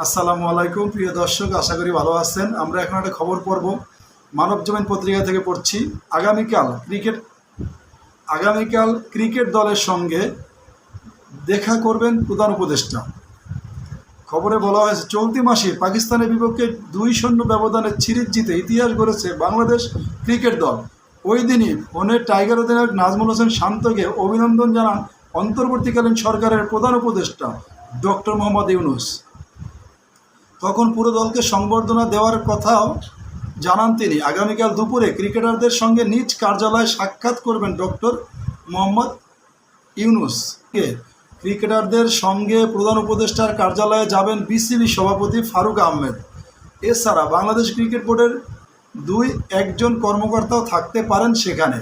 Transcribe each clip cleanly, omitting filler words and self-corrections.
আসসালামু আলাইকুম প্রিয় দর্শক, আশা করি ভালো আছেন। আমরা এখন একটা খবর পড়ব, মানবজমিন পত্রিকা থেকে পড়ছি। আগামীকাল ক্রিকেট দলের সঙ্গে দেখা করবেন প্রধান উপদেষ্টা। খবরে বলা হয়েছে, চলতি মাসে পাকিস্তানের বিপক্ষে 2-0 ব্যবধানে সিরিজ জিতে ইতিহাস গড়েছে বাংলাদেশ ক্রিকেট দল। ওই দিনই ফোনে টাইগার অধিনায়ক নাজমুল হোসেন শান্তকে অভিনন্দন জানান অন্তর্বর্তীকালীন সরকারের প্রধান উপদেষ্টা ডক্টর মোহাম্মদ ইউনূস। তখন পুরো দলকে সংবর্ধনা দেওয়ার কথাও জানান তিনি। আগামীকাল দুপুরে ক্রিকেটারদের সঙ্গে নিজ কার্যালয়ে সাক্ষাৎ করবেন ডক্টর মোহাম্মদ ইউনূস। ক্রিকেটারদের সঙ্গে প্রধান উপদেষ্টার কার্যালয়ে যাবেন বিসিবি সভাপতি ফারুক আহমেদ। এছাড়া বাংলাদেশ ক্রিকেট বোর্ডের 2-1 কর্মকর্তাও থাকতে পারেন সেখানে।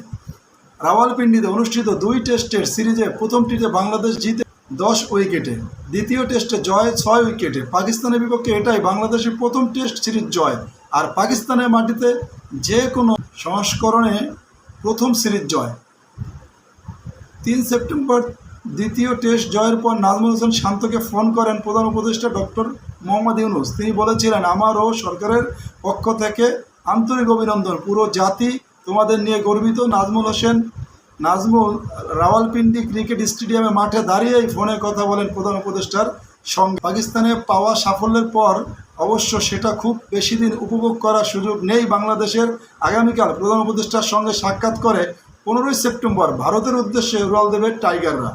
রাওয়ালপিন্ডিতে অনুষ্ঠিত 2 টেস্টের সিরিজে প্রথমটিতে বাংলাদেশ জিতে 10 উইকেটে, দ্বিতীয় টেস্টে জয় 6 উইকেটে। পাকিস্তানের বিপক্ষে এটাই বাংলাদেশের প্রথম টেস্ট সিরিজ জয়, আর পাকিস্তানের মাটিতে যে কোনো সংস্করণে প্রথম সিরিজ জয়। 3 সেপ্টেম্বর দ্বিতীয় টেস্ট জয়ের পর নাজমুল হোসেন শান্তকে ফোন করেন প্রধান উপদেষ্টা ডক্টর মোহাম্মদ ইউনূস। তিনি বলেছিলেন, আমার ও সরকারের পক্ষ থেকে আন্তরিক অভিনন্দন, পুরো জাতি তোমাদের নিয়ে গর্বিত। নাজমুল রাওয়ালপিন্ডি ক্রিকেট স্টেডিয়ামে মাঠে দাঁড়িয়েই ফোনে কথা বলেন প্রধান উপদেষ্টার সঙ্গে। পাকিস্তানে পাওয়া সাফল্যের পর অবশ্য সেটা খুব বেশি দিন উপভোগ করার সুযোগ নেই বাংলাদেশের। আগামীকাল প্রধান উপদেষ্টার সঙ্গে সাক্ষাৎ করে 15 সেপ্টেম্বর ভারতের উদ্দেশ্যে উড়াল দেবে টাইগাররা।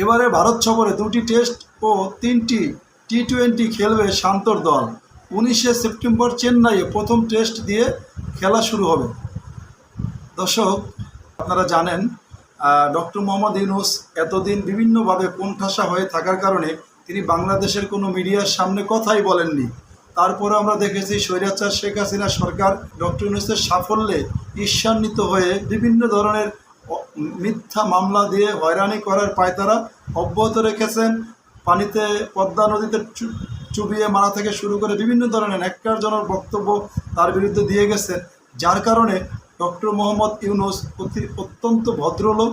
এবারে ভারত সফরে 2টি টেস্ট ও 3টি টি-20 খেলবে শান্তর দল। 19 সেপ্টেম্বর চেন্নাইয়ে প্রথম টেস্ট দিয়ে খেলা শুরু হবে। দর্শক, আপনারা জানেন ডক্টর মোহাম্মদ ইউনূস এতদিন বিভিন্নভাবে কোণঠাসা হয়ে থাকার কারণে তিনি বাংলাদেশের কোনো মিডিয়ার সামনে কথাই বলেননি। তারপরে আমরা দেখেছি স্বৈরাচার শেখ হাসিনা সরকার ডক্টর ইউনূসের সাফল্যে ঈর্ষান্বিত হয়ে বিভিন্ন ধরনের মিথ্যা মামলা দিয়ে হয়রানি করার পায়তারা অব্যাহত রেখেছেন। পানিতে পদ্মা নদীতে চুবিয়ে মারা থেকে শুরু করে বিভিন্ন ধরনের ন্যাক্কারজনক বক্তব্য তার বিরুদ্ধে দিয়ে গেছেন, যার কারণে ডক্টর মোহাম্মদ ইউনূস অত্যন্ত ভদ্রলোক,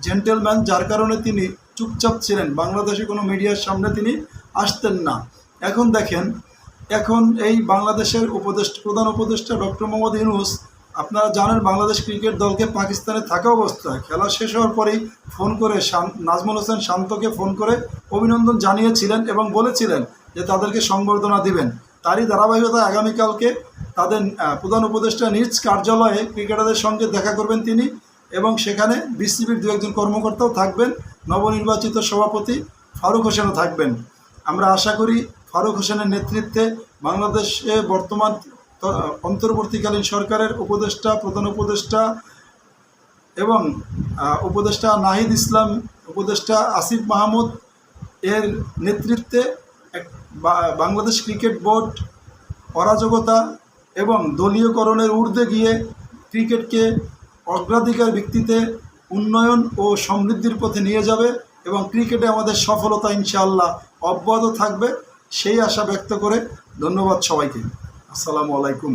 জেন্টেলম্যান, যার কারণে তিনি চুপচাপ ছিলেন। বাংলাদেশে কোনো মিডিয়ার সামনে তিনি আসতেন না। এখন দেখেন, এখন এই বাংলাদেশের প্রধান উপদেষ্টা ডক্টর মোহাম্মদ ইউনূস, আপনারা জানেন বাংলাদেশ ক্রিকেট দলকে পাকিস্তানে থাকা অবস্থায় খেলা শেষ হওয়ার পরেই ফোন করে নাজমুল হোসেন শান্তকে ফোন করে অভিনন্দন জানিয়েছিলেন এবং বলেছিলেন যে তাদেরকে সংবর্ধনা দিবেন। তারই ধারাবাহিকতায় আগামীকালকে তাদের প্রধান উপদেষ্টা নিজ কার্যালয়ে ক্রিকেটারদের সঙ্গে দেখা করবেন তিনি, এবং সেখানে বিসিবির 2-1 কর্মকর্তাও থাকবেন, নবনির্বাচিত সভাপতি ফারুক হোসেনও থাকবেন। আমরা আশা করি ফারুক হোসেনের নেতৃত্বে বাংলাদেশে বর্তমান অন্তর্বর্তীকালীন সরকারের উপদেষ্টা, প্রধান উপদেষ্টা এবং উপদেষ্টা নাহিদ ইসলাম, উপদেষ্টা আসিফ মাহমুদ এর নেতৃত্বে বাংলাদেশ ক্রিকেট বোর্ড অরাজকতা এবং দলীয়করণের ঊর্ধ্বে গিয়ে ক্রিকেটকে অগ্রাধিকার ভিত্তিতে উন্নয়ন ও সমৃদ্ধির পথে নিয়ে যাবে এবং ক্রিকেটে আমাদের সফলতা ইনশাআল্লাহ অব্যাহত থাকবে, সেই আশা ব্যক্ত করে ধন্যবাদ সবাইকে। আসসালামু আলাইকুম।